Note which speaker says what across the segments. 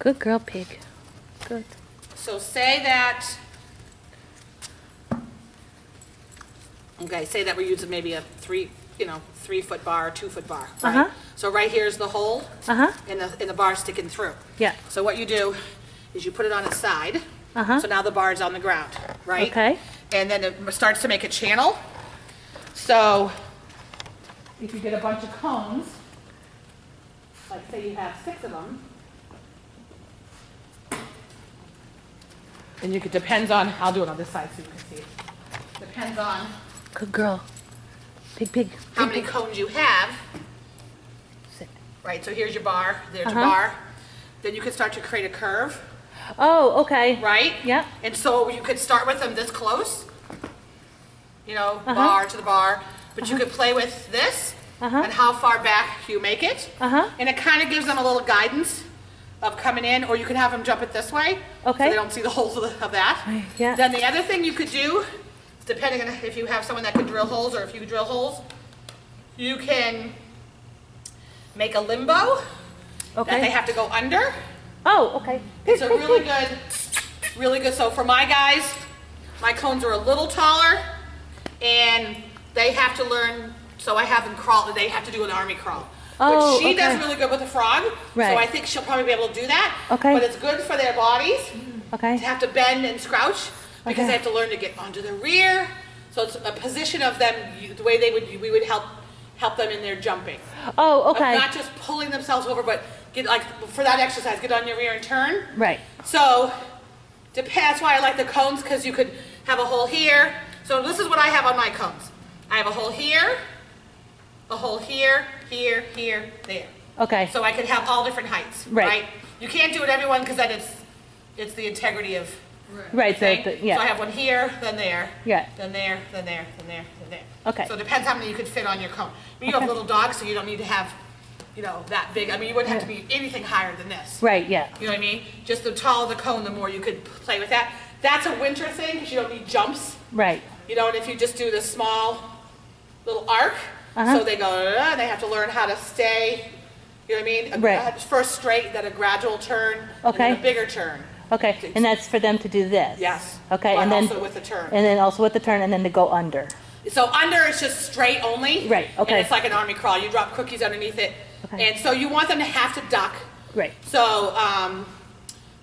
Speaker 1: Good girl, pig. Good.
Speaker 2: So say that, okay, say that we're using maybe a 3-foot bar or 2-foot bar, right?
Speaker 1: Uh-huh.
Speaker 2: So right here's the hole,
Speaker 1: Uh-huh.
Speaker 2: and the bar sticking through.
Speaker 1: Yeah.
Speaker 2: So what you do is you put it on its side.
Speaker 1: Uh-huh.
Speaker 2: So now the bar is on the ground, right?
Speaker 1: Okay.
Speaker 2: And then it starts to make a channel. So if you get a bunch of cones, like say you have 6 of them, and you could, depends on, I'll do it on this side so you can see it. Depends on
Speaker 1: Good girl. Pig.
Speaker 2: how many cones you have.
Speaker 1: Sit.
Speaker 2: Right, so here's your bar, there's
Speaker 1: Uh-huh.
Speaker 2: your bar. Then you can start to create a curve,
Speaker 1: Oh, okay.
Speaker 2: right?
Speaker 1: Yeah.
Speaker 2: And so you could start with them this close,
Speaker 1: Uh-huh.
Speaker 2: bar to the bar, but you could play with this
Speaker 1: Uh-huh.
Speaker 2: and how far back you make it.
Speaker 1: Uh-huh.
Speaker 2: And it kind of gives them a little guidance of coming in, or you can have them jump it this way.
Speaker 1: Okay.
Speaker 2: So they don't see the holes of that.
Speaker 1: Yeah.
Speaker 2: Then the other thing you could do, depending on if you have someone that can drill holes or if you drill holes, you can make a limbo that they
Speaker 1: Okay.
Speaker 2: have to go under.
Speaker 1: Oh, okay.
Speaker 2: It's a really good, so for my guys, my cones are a little taller and they have to learn, so I have them crawl, they have to do an army crawl.
Speaker 1: Oh,
Speaker 2: But she does
Speaker 1: okay.
Speaker 2: really good with the frog,
Speaker 1: Right.
Speaker 2: so I think she'll probably be able to do that.
Speaker 1: Okay.
Speaker 2: But it's good for their bodies
Speaker 1: Okay.
Speaker 2: to have to bend and crouch because
Speaker 1: Okay.
Speaker 2: they have to learn to get onto the rear. So it's a position of them, the way we would help them in their jumping.
Speaker 1: Oh,
Speaker 2: Of
Speaker 1: okay.
Speaker 2: not just pulling themselves over, but get like, for that exercise, get on your rear and turn.
Speaker 1: Right.
Speaker 2: So, that's why I like the cones, because you could have a hole here. So this is what I have on my cones. I have a hole here, here, there.
Speaker 1: Okay.
Speaker 2: So I could have all different heights,
Speaker 1: Right.
Speaker 2: right? You can't do it everyone, because then it's the integrity of
Speaker 1: Right. So,
Speaker 2: thing. So I
Speaker 1: yeah.
Speaker 2: have one here, then there,
Speaker 1: Yeah.
Speaker 2: then there, then there, then there, then there.
Speaker 1: Okay.
Speaker 2: So it depends how many you could fit on your cone. I mean, you have
Speaker 1: Okay.
Speaker 2: little dogs, so you don't need to have, that big. I mean, you wouldn't have to be anything higher than this.
Speaker 1: Right. Yeah.
Speaker 2: You know what I mean? Just the taller the cone, the more you could play with that. That's a winter thing because you don't need jumps.
Speaker 1: Right.
Speaker 2: And if you just do this small little arc,
Speaker 1: Uh-huh.
Speaker 2: so they go, and they have to learn how to stay, you know what I mean?
Speaker 1: Right.
Speaker 2: First straight, then a gradual turn, and
Speaker 1: Okay.
Speaker 2: then a bigger turn.
Speaker 1: Okay. And that's for them to do this.
Speaker 2: Yes.
Speaker 1: Okay.
Speaker 2: But
Speaker 1: And then
Speaker 2: also with the turn.
Speaker 1: and then also with the turn and then to go under.
Speaker 2: So under it's just straight only.
Speaker 1: Right, okay.
Speaker 2: And it's like an army crawl. You drop cookies underneath it.
Speaker 1: Okay.
Speaker 2: And so you want them to have to duck.
Speaker 1: Right.
Speaker 2: So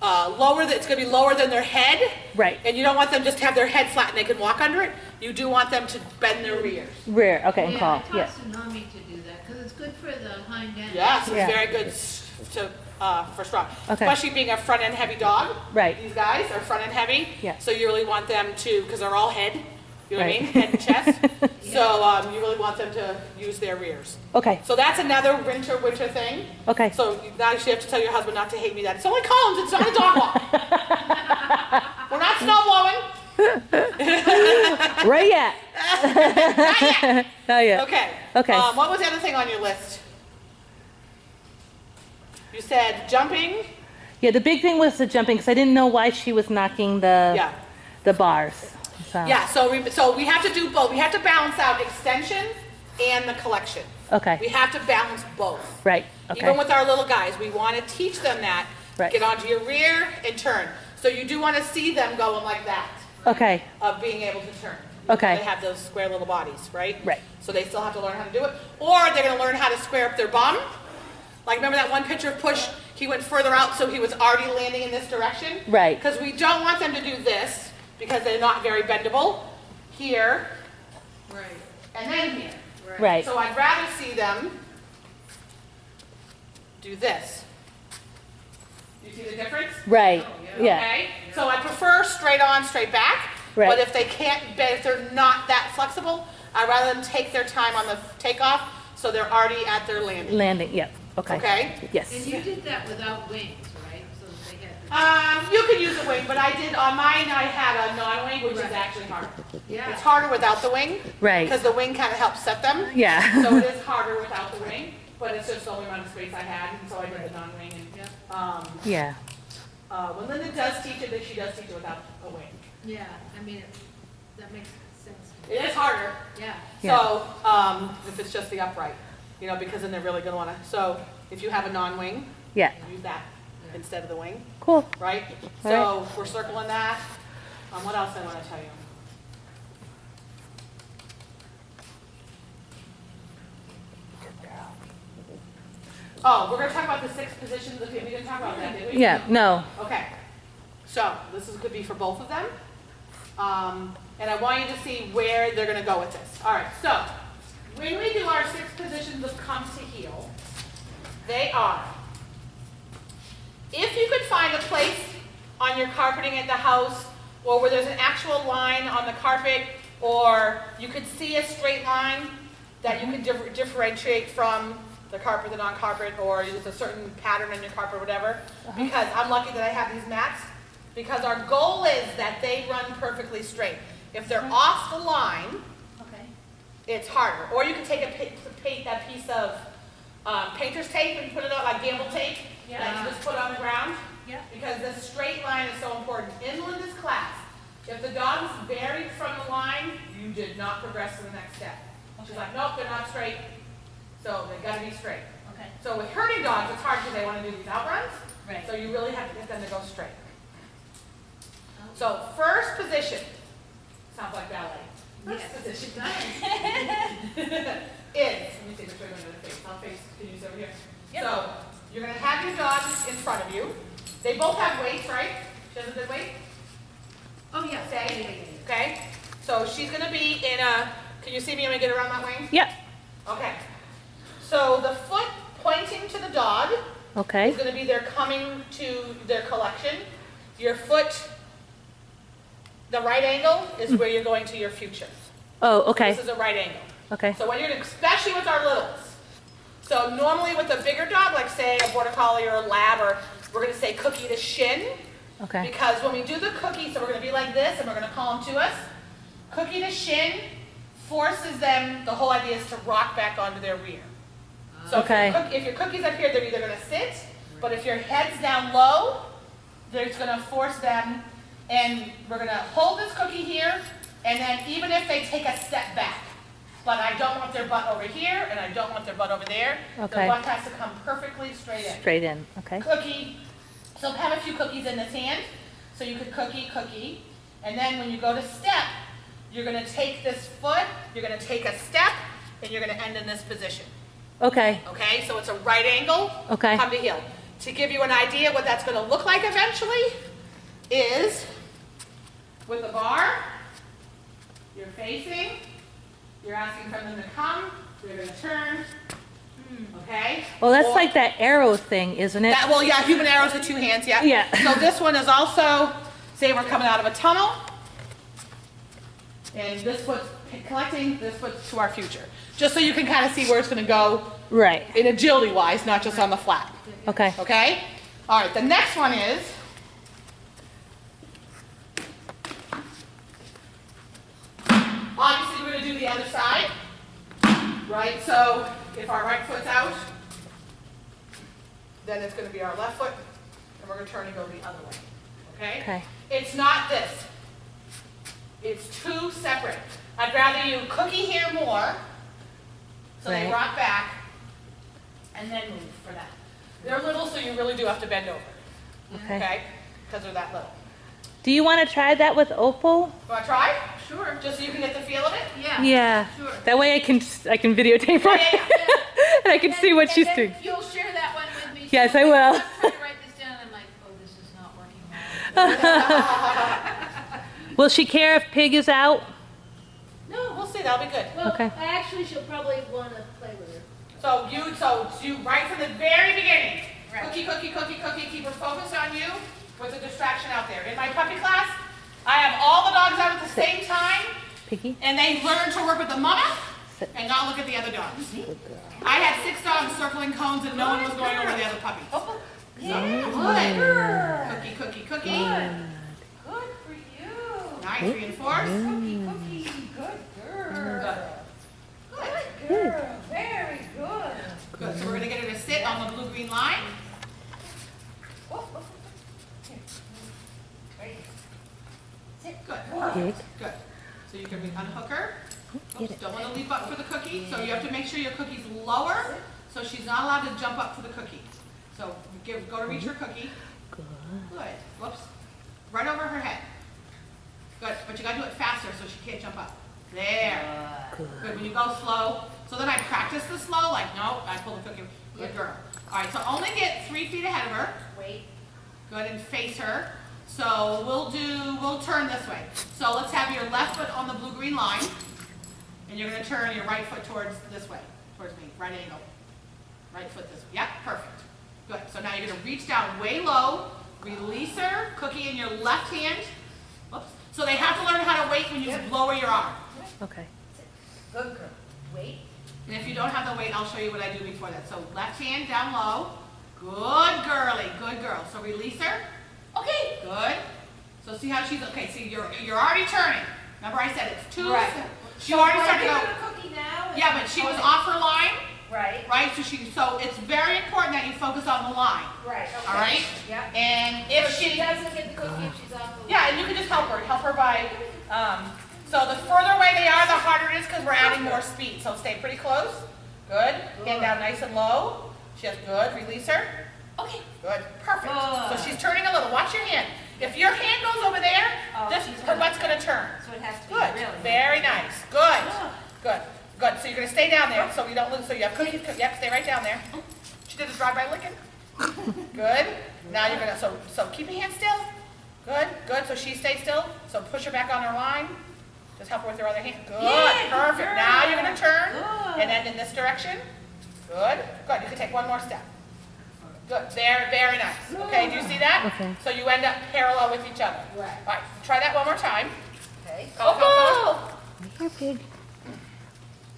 Speaker 2: it's going to be lower than their head.
Speaker 1: Right.
Speaker 2: And you don't want them just to have their head flat and they can walk under it. You do want them to bend their rears.
Speaker 1: Rear. Okay. And call.
Speaker 3: I
Speaker 1: Yeah.
Speaker 3: taught Tsunami to do that, because it's good for the hind end.
Speaker 2: Yes, it's
Speaker 1: Yeah.
Speaker 2: very good for strong.
Speaker 1: Okay.
Speaker 2: Especially being a front end heavy dog.
Speaker 1: Right.
Speaker 2: These guys are front end heavy.
Speaker 1: Yeah.
Speaker 2: So you really want them to, because they're all head. You know
Speaker 1: Right.
Speaker 2: what I mean? Head and chest. So you really want them to use their rears.
Speaker 1: Okay.
Speaker 2: So that's another winter thing.
Speaker 1: Okay.
Speaker 2: So you actually have to tell your husband not to hate me that it's only cones, it's not a dog walk. We're not snow blowing.
Speaker 1: Right yet.
Speaker 2: Not yet.
Speaker 1: Oh yeah.
Speaker 2: Okay.
Speaker 1: Okay.
Speaker 2: What was the other thing on your list? You said jumping.
Speaker 1: Yeah. The big thing was the jumping because I didn't know why she was knocking
Speaker 2: Yeah.
Speaker 1: the bars. So.
Speaker 2: Yeah. So we have to do both. We have to balance out extension and the collection.
Speaker 1: Okay.
Speaker 2: We have to balance both.
Speaker 1: Right. Okay.
Speaker 2: Even with our little guys, we want to teach them that.
Speaker 1: Right.
Speaker 2: Get onto your rear and turn. So you do want to see them going like that.
Speaker 1: Okay.
Speaker 2: Of being able to turn.
Speaker 1: Okay.
Speaker 2: They have those square little bodies, right?
Speaker 1: Right.
Speaker 2: So they still have to learn how to do it. Or they're going to learn how to square up their bum. Like remember that one picture of Push? He went further out so he was already landing in this direction.
Speaker 1: Right.
Speaker 2: Because we don't want them to do this because they're not very bendable. Here.
Speaker 3: Right.
Speaker 2: And then here.
Speaker 1: Right.
Speaker 2: So I'd rather see them do this. You see the difference?
Speaker 1: Right. Yeah.
Speaker 2: Okay, so I prefer straight on, straight back.
Speaker 1: Right.
Speaker 2: But if they can't, if they're not that flexible, I'd rather them take their time on the takeoff so they're already at their landing.
Speaker 1: Landing. Yeah. Okay.
Speaker 2: Okay?
Speaker 3: And
Speaker 1: Yes.
Speaker 3: you did that without wings, right? So they had
Speaker 2: You could use a wing, but I did, on mine I had a non-wing, which is
Speaker 3: Right.
Speaker 2: actually harder.
Speaker 3: Yeah.
Speaker 2: It's harder without the wing.
Speaker 1: Right.
Speaker 2: Because the wing kind of helps set them.
Speaker 1: Yeah.
Speaker 2: So it is harder without the wing, but it's just the only amount of space I had, and so I did the non-wing. And,
Speaker 1: Yeah.
Speaker 2: when Linda does teach it, then she does teach it without a wing.
Speaker 3: Yeah, I mean, that makes sense.
Speaker 2: It is harder.
Speaker 3: Yeah.
Speaker 1: Yeah.
Speaker 2: So, if it's just the upright, because then they're really gonna wanna, so if you have a non-wing,
Speaker 1: Yeah.
Speaker 2: use that. instead of the wing,
Speaker 1: Cool.
Speaker 2: right?
Speaker 1: All
Speaker 2: So we're circling that. What else I want to tell you? Oh, we're going to talk about the 6 positions. We didn't talk about that, did we?
Speaker 1: Yeah, no.
Speaker 2: Okay. So this could be for both of them. And I want you to see where they're going to go with this. All right, so when we do our 6 positions of come to heel, they are, if you could find a place on your carpeting at the house or where there's an actual line on the carpet or you could see a straight line that you could differentiate from the carpet, the non-carpet, or there's a certain pattern in your carpet or whatever, because I'm lucky that I have these mats, because our goal is that they run perfectly straight. If they're off the line, it's harder. Or you can take a piece of painter's tape and put it on, like gamble tape, that you just put on the ground, because the straight line is so important. In Linda's class, if the dog is varied from the line, you did not progress to the next step. She's like, nope, they're not straight, so they've got to be straight. So with herding dogs, it's hard because they want to do these outruns, so you really have to get them to go straight. So first position, sounds like ballet. First position is, let me see which way I'm going to face. I'll face, can you see over here? So you're going to have your dog in front of you. They both have weights, right? She has a good weight?
Speaker 3: Oh, yeah.
Speaker 2: Say, okay. So she's going to be in a, can you see me when I get around that wing?
Speaker 1: Yep.
Speaker 2: Okay. So the foot pointing to the dog
Speaker 1: Okay.
Speaker 2: is going to be their coming to their collection. Your foot, the right angle is where you're going to your future.
Speaker 1: Oh, okay.
Speaker 2: This is a right angle.
Speaker 1: Okay.
Speaker 2: So when you're, especially with our littles. So normally with a bigger dog, like say a border collie or a lab, or we're going to say cookie to shin.
Speaker 1: Okay.
Speaker 2: Because when we do the cookie, so we're going to be like this, and we're going to call them to us. Cookie to shin forces them, the whole idea is to rock back onto their rear. So if your cookie's up here, they're either going to sit, but if your head's down low, there's going to force them, and we're going to hold this cookie here, and then even if they take a step back, but I don't want their butt over here, and I don't want their butt over there, the butt has to come perfectly straight in.
Speaker 1: Straight in, okay.
Speaker 2: Cookie, so have a few cookies in this hand, so you could cookie, and then when you go to step, you're going to take this foot, you're going to take a step, and you're going to end in this position.
Speaker 1: Okay.
Speaker 2: Okay, so it's a right angle, come to heel. To give you an idea what that's going to look like eventually is with the bar, you're facing, you're asking for them to come, they're going to turn, okay?
Speaker 1: Well, that's like that arrow thing, isn't it?
Speaker 2: Well, yeah, human arrows with 2 hands, yeah.
Speaker 1: Yeah.
Speaker 2: So this one is also, say we're coming out of a tunnel, and this foot's collecting, this foot's to our future. Just so you can kind of see where it's going to go in agility-wise, not just on the flat.
Speaker 1: Okay.
Speaker 2: Okay? All right, the next one is, obviously we're going to do the other side, right? So if our right foot's out, then it's going to be our left foot, and we're going to turn and go the other way. Okay?
Speaker 1: Okay.
Speaker 2: It's not this. It's 2 separate. I'd rather you cookie here more, so they rock back, and then move for that. They're little, so you really do have to bend over. Okay? Because they're that little.
Speaker 1: Do you want to try that with Opal?
Speaker 2: Want to try?
Speaker 3: Sure.
Speaker 2: Just so you can get the feel of it?
Speaker 3: Yeah.
Speaker 1: Yeah.
Speaker 3: Sure.
Speaker 1: That way I can videotape her and I can see what she's doing.
Speaker 3: You'll share that one with me.
Speaker 1: Yes,
Speaker 3: too.
Speaker 1: I will.
Speaker 3: I'm trying to write this down. I'm like, oh, this is not working well.
Speaker 1: Will she care if Pig is out?
Speaker 2: No, we'll see. That'll be good.
Speaker 4: Well,
Speaker 1: Okay.
Speaker 4: actually, she'll probably want to play with her.
Speaker 2: So you right from the very beginning, cookie, keep her focused on you with a distraction out there. In my puppy class, I have all the dogs out at the same time,
Speaker 1: Piggy?
Speaker 2: and they learn to work with the mama and not look at the other dogs. I had 6 dogs circling cones and no one was going over the other puppies.
Speaker 3: Yeah.
Speaker 2: Good. Cookie.
Speaker 3: Good for you.
Speaker 2: Nice, reinforce.
Speaker 3: Cookie. Good girl. Good girl. Very good.
Speaker 2: Good, so we're gonna get her to sit on the blue-green line. Good.
Speaker 1: Pig.
Speaker 2: Good. So you can unhook her.
Speaker 1: Get it.
Speaker 2: Don't want to leap up for the cookie, so you have to make sure your cookie's lower, so she's not allowed to jump up for the cookie. So go to reach her cookie.
Speaker 1: Good.
Speaker 2: Good. Whoops. Right over her head. Good. But you gotta do it faster so she can't jump up. There. Good. When you go slow. So then I practice the slow, like, no, I pull the cookie. Good girl. All right, so only get 3 feet ahead of her.
Speaker 4: Wait.
Speaker 2: Good, and face her. So we'll turn this way. So let's have your left foot on the blue-green line. And you're gonna turn your right foot towards this way, towards me, right angle. Right foot this way. Yep, perfect. Good, so now you're gonna reach down way low, release her, cookie in your left hand. Whoops. So they have to learn how to wait when you lower your arm.
Speaker 1: Okay.
Speaker 4: Good girl. Wait.
Speaker 2: And if you don't have the weight, I'll show you what I do before that. So left hand down low. Good girly, good girl. So release her. Okay, good. So see how she's, okay, see you're already turning. Remember I said it's 2.
Speaker 4: Right.
Speaker 2: She already started to
Speaker 4: Give
Speaker 2: go.
Speaker 4: her a cookie now.
Speaker 2: Yeah, but she was off her line,
Speaker 4: Right.
Speaker 2: right? So it's very important that you focus on the line.
Speaker 4: Right. Okay.
Speaker 2: All right?
Speaker 4: Yeah.
Speaker 2: And if
Speaker 4: So she doesn't get the cookie if she's off the.
Speaker 2: yeah, and you can just help her by, so the further away they are, the harder it is because we're adding more speed. So stay pretty close. Good. Hand down nice and low. She has good. Release her. Okay. Good. Perfect. So she's turning a little. Watch your hand. If your hand goes over there, her butt's going to turn.
Speaker 4: So it has to be
Speaker 2: Good.
Speaker 4: really.
Speaker 2: Very nice. Good. Good. Good. So you're going to stay down there so you don't lose. So you have cookies. Yep, stay right down there. She did a drive-by licking. Good. Now you're going to, so keep your hand still. Good. Good. So she stays still. So push her back on her line. Just help her with her other hand. Good.
Speaker 4: Yeah,
Speaker 2: perfect.
Speaker 4: good
Speaker 2: Now you're going to turn
Speaker 4: Good.
Speaker 2: and then in this direction. Good. Good. You can take one more step. Good. Very, very nice. Okay, do you see that?
Speaker 1: Okay.
Speaker 2: So you end up parallel with each other.
Speaker 4: Right.
Speaker 2: All right. Try that one more time.
Speaker 4: Okay.
Speaker 2: Go.
Speaker 1: Here, pig.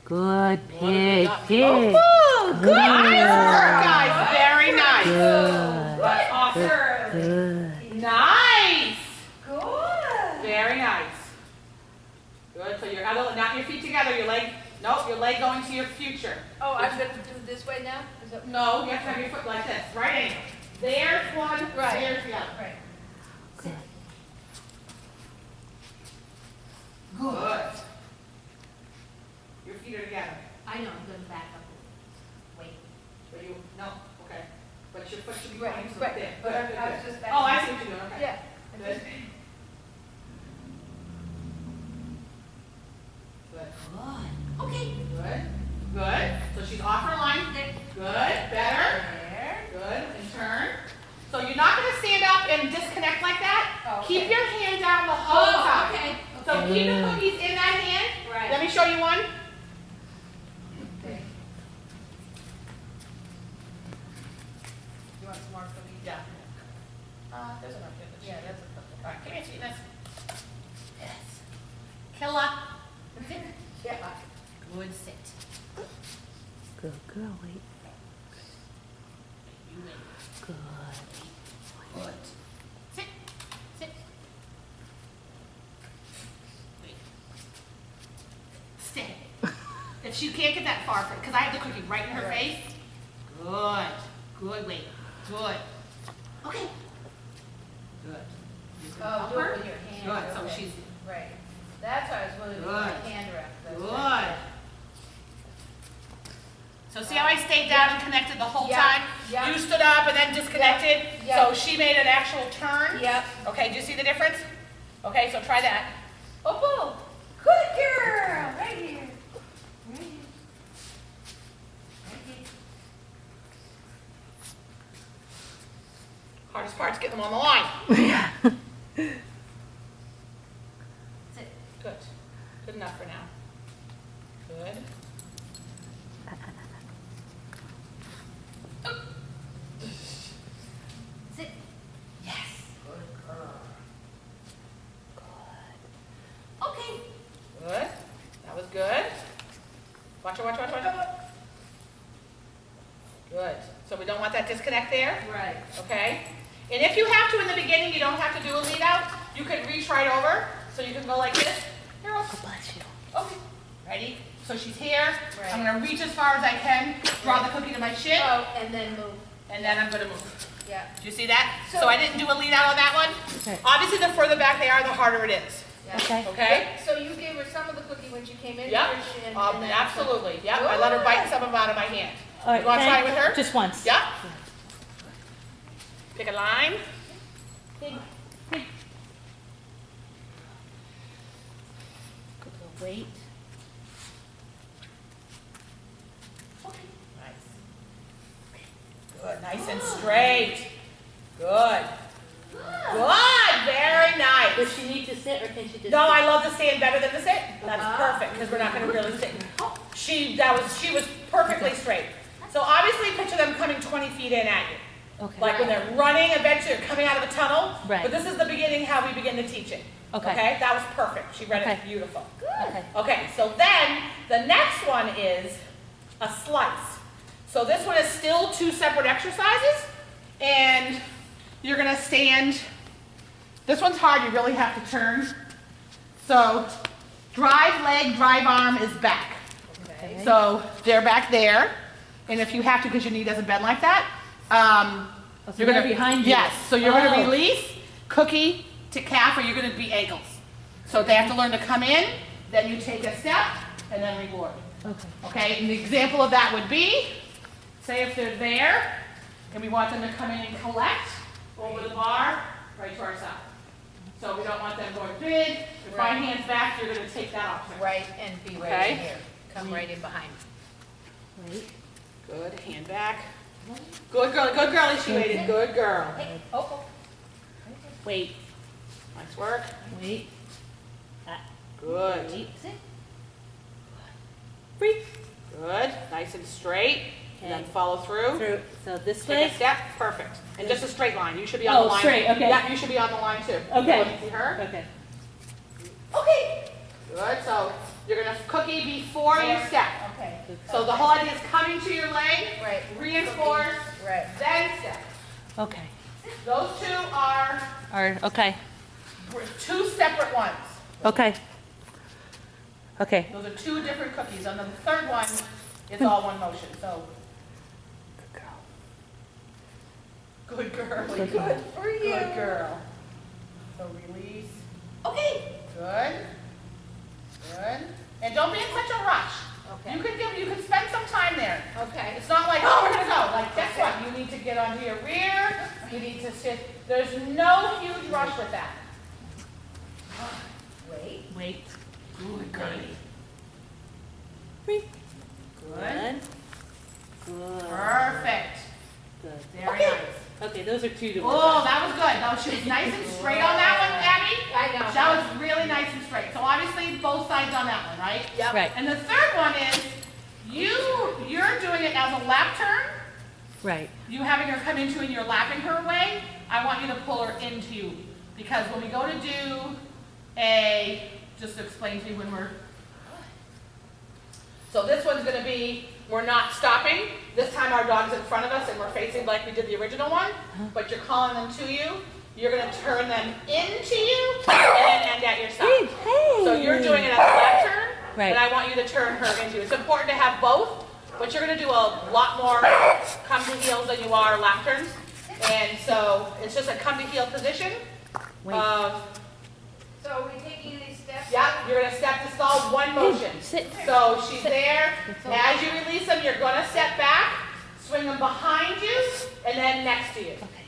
Speaker 1: Good pig,
Speaker 2: job.
Speaker 1: pig.
Speaker 2: Oh, good. Nice work,
Speaker 1: Good.
Speaker 2: guys. Very nice.
Speaker 1: Good.
Speaker 2: That's awesome.
Speaker 1: Good.
Speaker 2: Nice.
Speaker 4: Good.
Speaker 2: Very nice. Good. So your other, not your feet together. Your leg. Nope. Your leg going to your future.
Speaker 4: Oh, I'm going to do it this way now? Is that
Speaker 2: No, you have to have your foot like this. Right angle. There's one.
Speaker 4: Right.
Speaker 2: There's the other.
Speaker 4: right?
Speaker 1: Good.
Speaker 2: Good. Your feet are together.
Speaker 4: I know, I'm going to back up a little. Wait.
Speaker 2: But you, no, okay. But your foot should be
Speaker 4: Right,
Speaker 2: pointing to
Speaker 4: right.
Speaker 2: there.
Speaker 4: But
Speaker 2: Good,
Speaker 4: I
Speaker 2: good,
Speaker 4: was
Speaker 2: good.
Speaker 4: just
Speaker 2: Oh, I
Speaker 4: backing
Speaker 2: see what you're doing, okay.
Speaker 4: Yeah.
Speaker 2: Good. Good.
Speaker 4: Okay.
Speaker 2: Good. Good. So she's off her line. Good. Better.
Speaker 4: There.
Speaker 2: Good. And turn. So you're not going to stand up and disconnect like that.
Speaker 4: Oh, okay.
Speaker 2: Keep your hand down the whole time.
Speaker 4: okay.
Speaker 2: So keep the cookies in that hand.
Speaker 4: Right.
Speaker 2: Let me show you one.
Speaker 4: Okay. You want some more cookies?
Speaker 2: Yeah. There's enough here.
Speaker 4: Yeah, that's a couple.
Speaker 2: All right, come here, sweetness. Yes. Killa.
Speaker 4: Yeah.
Speaker 2: Good sit.
Speaker 1: Good girl, wait.
Speaker 2: You wait.
Speaker 1: Good.
Speaker 2: Good. Sit. Sit. Wait. Stay. If she can't get that far, because I have the cookie right in her face. Good. Good. Wait. Good. Okay. Good. You can
Speaker 4: Oh,
Speaker 2: help
Speaker 4: do
Speaker 2: her.
Speaker 4: it with your hand.
Speaker 2: Good. So
Speaker 4: okay.
Speaker 2: she's
Speaker 4: Right. That's why I was wondering with my
Speaker 2: Good.
Speaker 4: hand wrap. That's
Speaker 2: good. So see how I stayed down and connected the whole
Speaker 4: Yeah,
Speaker 2: time?
Speaker 4: yeah.
Speaker 2: You stood up and then disconnected.
Speaker 4: Yeah.
Speaker 2: So she made an actual turn.
Speaker 4: Yep.
Speaker 2: Okay, do you see the difference? Okay, so try that.
Speaker 4: Opal. Good girl. Right here. Right here. Right here.
Speaker 2: Hardest part's getting them on the line.
Speaker 1: Yeah.
Speaker 4: Sit.
Speaker 2: Good. Good enough for now. Good.
Speaker 4: Sit. Yes. Good girl. Okay.
Speaker 2: Good. That was good. Watch her, watch her, watch her, watch her. Good. So we don't want that disconnect there.
Speaker 4: Right.
Speaker 2: Okay? And if you have to in the beginning, you don't have to do a lead out. You can reach right over. So you can go like this. Here,
Speaker 1: Oh, bless you.
Speaker 2: okay. Ready? So she's here.
Speaker 4: Right.
Speaker 2: I'm going to reach as far as I can, draw the cookie to my shin,
Speaker 4: Oh, and then move.
Speaker 2: and then I'm going to move.
Speaker 4: Yeah.
Speaker 2: Do you see that?
Speaker 4: So-
Speaker 2: So I didn't do a lead out on that one.
Speaker 1: Right.
Speaker 2: Obviously, the further back they are, the harder it is.
Speaker 4: Yeah.
Speaker 1: Okay.
Speaker 2: Okay?
Speaker 4: So you gave her some of the cookie when she came in.
Speaker 2: Yep.
Speaker 4: Your shin, and then
Speaker 2: Absolutely. Yep. I let her bite some of them out of my hand.
Speaker 1: All right,
Speaker 2: You want to try it with her?
Speaker 1: Just once.
Speaker 2: Yeah? Pick a line.
Speaker 4: Pig.
Speaker 2: Wait. Good, nice and straight. Good. Good, very nice.
Speaker 4: Does she need to sit or can she just?
Speaker 2: No, I love the stand better than the sit. That's perfect because we're not going to really sit. She was perfectly straight. So obviously picture them coming 20 feet in at you.
Speaker 1: Okay.
Speaker 2: Like when they're running, eventually they're coming out of a tunnel.
Speaker 1: Right.
Speaker 2: But this is the beginning how we begin the teaching.
Speaker 1: Okay.
Speaker 2: That was perfect. She read
Speaker 1: Okay.
Speaker 2: it beautiful.
Speaker 1: Okay.
Speaker 2: Okay, so then the next one is a slice. So this one is still 2 separate exercises, and you're gonna stand. This one's hard, you really have to turn. So drive leg, drive arm is back.
Speaker 1: Okay.
Speaker 2: So they're back there, and if you have to, because your knee doesn't bend like that,
Speaker 1: So
Speaker 2: you're gonna
Speaker 1: they're behind you.
Speaker 2: Yes, so you're gonna
Speaker 1: Oh.
Speaker 2: release cookie to calf, or you're gonna be ankles. So they have to learn to come in, then you take a step, and then reward.
Speaker 1: Okay.
Speaker 2: Okay, and the example of that would be, say if they're there, and we want them to come in and collect over the bar, right to our side. So we don't want them going big, if my hand's back, you're gonna take that off.
Speaker 4: Right, and be right
Speaker 2: Okay.
Speaker 4: in here. Come right in behind.
Speaker 1: Wait.
Speaker 2: Good, hand back. Good girlie, she waited, good girl.
Speaker 4: Hey, oh.
Speaker 1: Wait.
Speaker 2: Nice work.
Speaker 1: Wait.
Speaker 2: Good.
Speaker 1: Wait.
Speaker 4: Sit.
Speaker 1: Breathe.
Speaker 2: Good, nice and straight, and then
Speaker 1: Okay.
Speaker 2: follow through.
Speaker 1: Through. So this
Speaker 2: Take
Speaker 1: way.
Speaker 2: a step, perfect. And just a straight line, you should be on
Speaker 1: Oh,
Speaker 2: the line.
Speaker 1: straight, okay.
Speaker 2: Yeah, you should be on the line too.
Speaker 1: Okay.
Speaker 2: Let me see her.
Speaker 1: Okay.
Speaker 2: Okay. Good, so you're gonna cookie before you step.
Speaker 4: Okay.
Speaker 2: So the whole idea is coming to your leg,
Speaker 4: Right.
Speaker 2: reinforce,
Speaker 4: Right.
Speaker 2: then step.
Speaker 1: Okay.
Speaker 2: Those 2 are
Speaker 1: Okay.
Speaker 2: 2 separate ones.
Speaker 1: Okay. Okay.
Speaker 2: Those are 2 different cookies, and then the third one is all one motion, so. Good girl. Good girl.
Speaker 4: Good for you.
Speaker 2: Good girl. So release.
Speaker 4: Okay.
Speaker 2: Good. Good. And don't be in such a rush.
Speaker 4: Okay.
Speaker 2: You can spend some time there.
Speaker 4: Okay.
Speaker 2: It's not like, oh, we're gonna go. Like, guess what? You need to get onto your rear. You need to sit. There's no huge rush with that.
Speaker 4: Wait.
Speaker 1: Wait.
Speaker 2: Good girlie.
Speaker 1: Breathe.
Speaker 2: Good.
Speaker 1: Good.
Speaker 2: Perfect.
Speaker 1: Good.
Speaker 2: Very nice.
Speaker 1: Okay, those are 2 to work
Speaker 2: Oh,
Speaker 1: on.
Speaker 2: that was good. That was, she was nice and straight on that one, Abby.
Speaker 4: I know.
Speaker 2: That was really nice and straight. So obviously both sides on that one, right?
Speaker 4: Yep.
Speaker 1: Right.
Speaker 2: And the third one is you're doing it as a lap turn.
Speaker 1: Right.
Speaker 2: You having her come into and you're lapping her away. I want you to pull her into you, because when we go to do just to explain to you when we're. So this one's going to be, we're not stopping. This time our dog's in front of us and we're facing like we did the original one, but you're calling them to you. You're going to turn them into you and then end at your side.
Speaker 1: Hey.
Speaker 2: So you're doing it as a lap turn,
Speaker 1: Right.
Speaker 2: and I want you to turn her into you. It's important to have both, but you're going to do a lot more come to heels than you are lap turns. And so it's just a come to heel position.
Speaker 1: Wait.
Speaker 4: So are we taking any steps?
Speaker 2: Yeah, you're going to step. This is all one motion.
Speaker 1: Sit.
Speaker 2: So she's there. As you release them, you're going to step back, swing them behind you, and then next to you.
Speaker 1: Okay.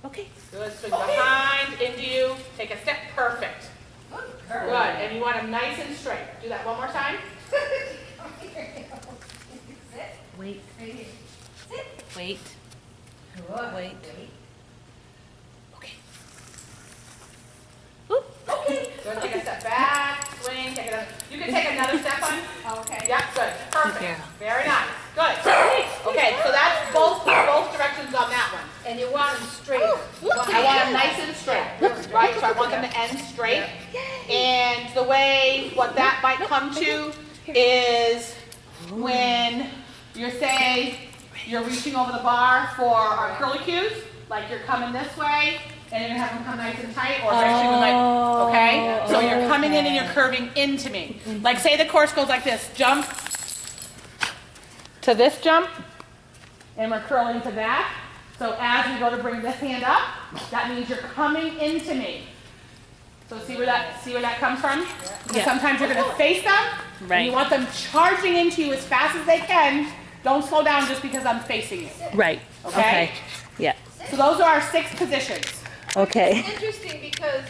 Speaker 1: Okay.
Speaker 2: Good. Swing behind, into you. Take a step. Perfect. Good. And you want them nice and straight. Do that one more time.
Speaker 1: Wait.
Speaker 4: Sit.
Speaker 1: Wait.
Speaker 4: Good.
Speaker 1: Wait. Okay.
Speaker 2: Good. Take a step back, swing, take another. You can take another step on.
Speaker 4: Okay.
Speaker 2: Yeah, good. Perfect.
Speaker 1: girl.
Speaker 2: Very nice. Good. Okay, so that's both directions on that one.
Speaker 4: And you want them straight.
Speaker 2: I want them nice and straight, right? So I want them to end straight. And the way, what that might come to is when you're reaching over the bar for our curly cues, like you're coming this way, and you're gonna have them come nice and tight, or actually like, okay? So you're coming in and you're curving into me. Like say the course goes like this, jump to this jump, and we're curling to that. So as we go to bring this hand up, that means you're coming into me. So see where that comes from? Because
Speaker 1: Yeah.
Speaker 2: sometimes you're gonna face them, and
Speaker 1: Right.
Speaker 2: you want them charging into you as fast as they can. Don't slow down just because I'm facing you.
Speaker 1: Right.
Speaker 2: Okay?
Speaker 1: Yeah.
Speaker 2: So those are our 6 positions.
Speaker 1: Okay.
Speaker 4: It's interesting because